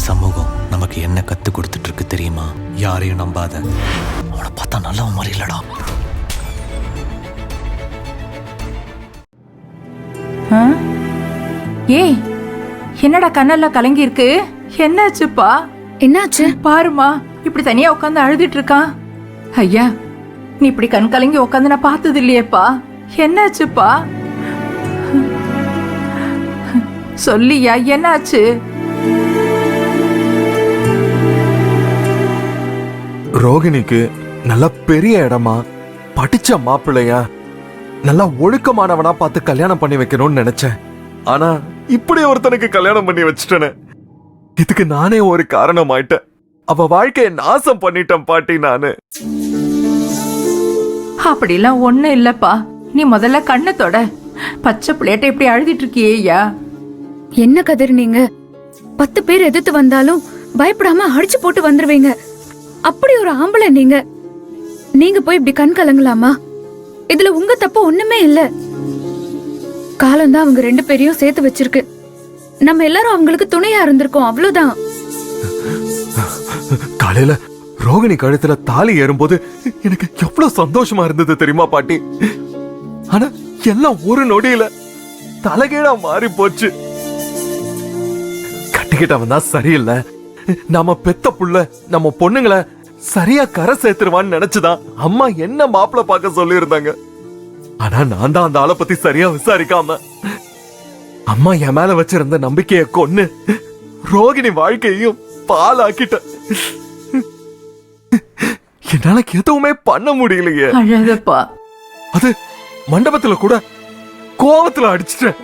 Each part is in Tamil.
சமூகம் நமக்கு என்ன கத்து கொடுத்துட்டு இருக்கு தெரியுமா? யாரையும் நம்பாத. அவனை பார்த்தா நல்லவன் மாதிரி இல்லடா. ஏய், என்னடா கண்ணெல்லாம் கலங்கி இருக்கு? என்னாச்சுப்பா? என்னாச்சு? பாருமா, இப்படி தனியா உட்காந்து அழுதுட்டு இருக்கான். ஐயா, நீ இப்படி கண் கலங்கி உட்காந்து நான் பார்த்தது இல்லையேப்பா. என்னாச்சுப்பா? சொல்லியா, என்னாச்சு? ரோகிணிக்கு நல்ல பெரிய இடமா, படிச்ச மாப்பிள்ளையா, நல்லா ஒழுக்கமானவனா பார்த்து கல்யாணம் பண்ணி வைக்கணும்னு நினைச்சேன். ஆனா இப்படி ஒருத்தனுக்கு கல்யாணம் பண்ணி வச்சுட்டேனே, இதுக்கு நானே ஒரு காரணம் ஆயிட்டேன். அவ வாழ்க்கையை நாசம் பண்ணிட்டேன் பாட்டி நானு. அப்படிலாம் ஒண்ணு இல்லப்பா. நீ முதல்ல கண்ணை தொட. பச்சை பிள்ளையாட்ட இப்படி அழுதிட்டு இருக்கியா? என்ன கதிர், நீங்க 10 பேர் எதிர்த்து வந்தாலும் பயப்படாம அடிச்சு போட்டு வந்துருவீங்க. அப்படி ஒரு ஆம்பளை நீங்க. நீங்க போய் இப்படி கண் கலங்கலாமா? இதுல உங்க தப்பு ஒண்ணுமே இல்ல. காலம்தான் அவங்க 2 பேரையும் சேர்த்து வச்சிருக்கு. நம்ம எல்லாரும் அவங்களுக்கு துணையா இருந்திருக்கோம், அவ்வளவுதான். காலையில ரோகிணி கழுத்துல தாலி ஏறும்போது எனக்கு எவ்வளவு சந்தோஷமா இருந்தது தெரியுமா பாட்டி? ஆனா எல்லாம் ஒரு நொடியில தலைகீழா மாறி போச்சு. கட்டிக்கிட்டவன் தான் சரியில்லை. நாம பெத்த புள்ள நம்ம பொண்ணுங்களை சரியா கரை சேர்த்துருவான்னு நினைச்சுதான் அம்மா என்ன மாப்பிள்ள பார்க்க சொல்லி இருந்தாங்க. ஆனா நான் தான் அந்த ஆளை பத்தி சரியா விசாரிக்காம அம்மா என் மேல வச்சிருந்த நம்பிக்கையை கொன்னு ரோகிணி வாழ்க்கையையும் பாலாக்கிட்ட. என்னால எதுவுமே பண்ண முடியலையே. அழகப்பா. அது மண்டபத்துல கூட கோவத்துல அடிச்சிட்டேன்.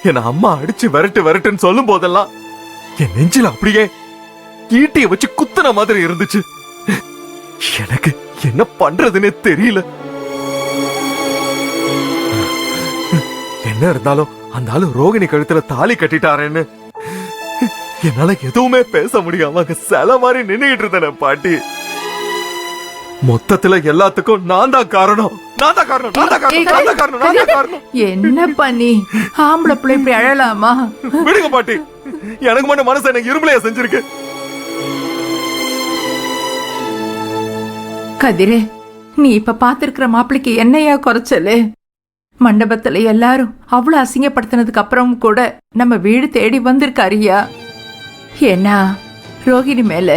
என்ன அம்மா அடிச்சு விரட்டு விரட்டுன்னு சொல்லும் போதெல்லாம் என் நெஞ்சில அப்படியே ஈட்டிய வச்சு குத்துன மாதிரி இருந்துச்சு. எனக்கு என்ன பண்றதுன்னே தெரியல. என்ன இருந்தாலும் அந்த ஆளு ரோகிணி கழுத்துல தாலி கட்டிட்டாரேன்னு என்னால எதுவுமே பேச முடியாம சில மாதிரி நின்னுகிட்டு இருந்தேன் பாட்டி. மொத்தத்துல எல்லாத்துக்கும் நான் தான் காரணம். என்ன பண்ணி ஆம்பளை பிள்ளை இப்படி அழலாமா? விடுங்க பாட்டி, எனக்கு மட்டும் மனசு எனக்கு இருமலையா செஞ்சிருக்கு. கதிரே, நீ இப்ப பாத்திருக்கிற மாப்பிளைக்கு என்னையா குறைச்சலு? மண்டபத்துல எல்லாரும் அவ்வளவு அசிங்கப்படுத்தினதுக்கு அப்புறம் கூட நம்ம வீடு தேடி வந்திருக்காரியா. ஏன்னா ரோகிணி மேல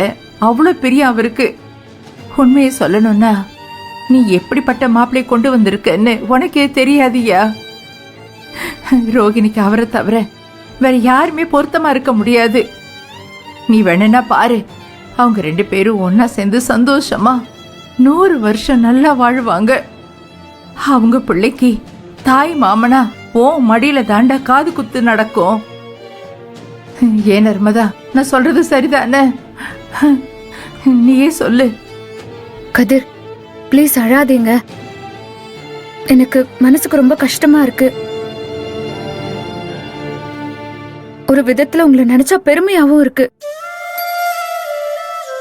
அவ்வளவு பிரியம் அவருக்கு. உண்மையை சொல்லணும்னா நீ எப்படிப்பட்ட மாப்பிளை கொண்டு வந்திருக்கன்னு உனக்கே தெரியாதியா. ரோகிணிக்கு அவரை தவிர வேற யாருமே பொருத்தமா இருக்க முடியாது. நீ வேணும்னா பாரு, அவங்க 2 பேரும் ஒன்னா சேர்ந்து சந்தோஷமா 100 வருஷம் நல்லா வாழ்வாங்க. அவங்க பிள்ளைக்கு தாய் மாமனா ஓ மடியில தாண்டா காது குத்து நடக்கும். ஏன் நர்மதா, நான் சொல்றது சரிதானே? நீயே சொல்லு. கதிர், ப்ளீஸ் அழாதீங்க. எனக்கு மனசுக்கு ரொம்ப கஷ்டமா இருக்கு. ஒரு விதத்துல உங்களை நினைச்சா பெருமையாவும் இருக்கு.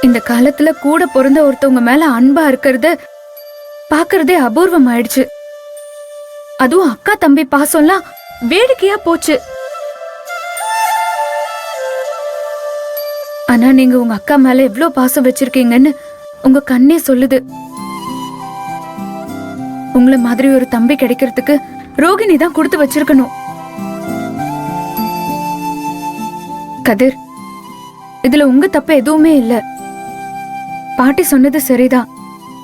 இந்த காலத்துல கூட பிறந்த ஒருத்தவங்க மேல அன்பா இருக்கிறது பாக்குறதே அபூர்வம் ஆயிடுச்சு. அதுவும் அக்கா தம்பி பாசம்லாம் வேடிக்கையா போச்சு. ஆனா நீங்க உங்க அக்கா மேல எவ்வளவு பாசம் வச்சிருக்கீங்கன்னு உங்க கண்ணே சொல்லுது. உங்களை மாதிரி ஒரு தம்பி கிடைக்கிறதுக்கு ரோகிணி தான் கொடுத்து வச்சிருக்கணும். கதிர், இதுல உங்க தப்பு எதுவுமே இல்ல. பாட்டி சொன்னது சரிதான்.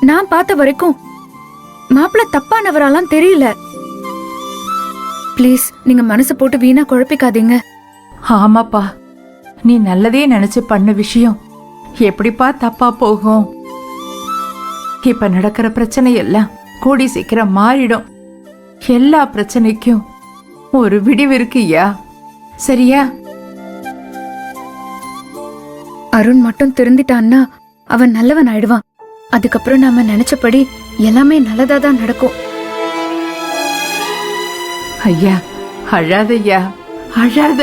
நான் பார்த்த வரைக்கும் மாப்பிள்ள தப்பானவராலாம் தெரியல. ப்ளீஸ், நீங்க மனசு போட்டு வீணா குழப்பிக்காதீங்க. ஆமாப்பா, நீ நல்லதே நினைச்சு பண்ண விஷயம் எப்படிப்பா தப்பா போகும்? இப்ப நடக்கிற பிரச்சனை எல்லாம் கூடி சீக்கிரம் மாறிடும். எல்லா பிரச்சனைக்கும் ஒரு விடிவு இருக்குயா, சரியா? அருண் மட்டும் திருந்திட்டான்னா அவன் நல்லவன் ஆயிடுவான். அதுக்கப்புறம் நாம நினைச்சபடி எல்லாமே நல்லதா தான் நடக்கும். ஐயா, அழாதையா, அழாத.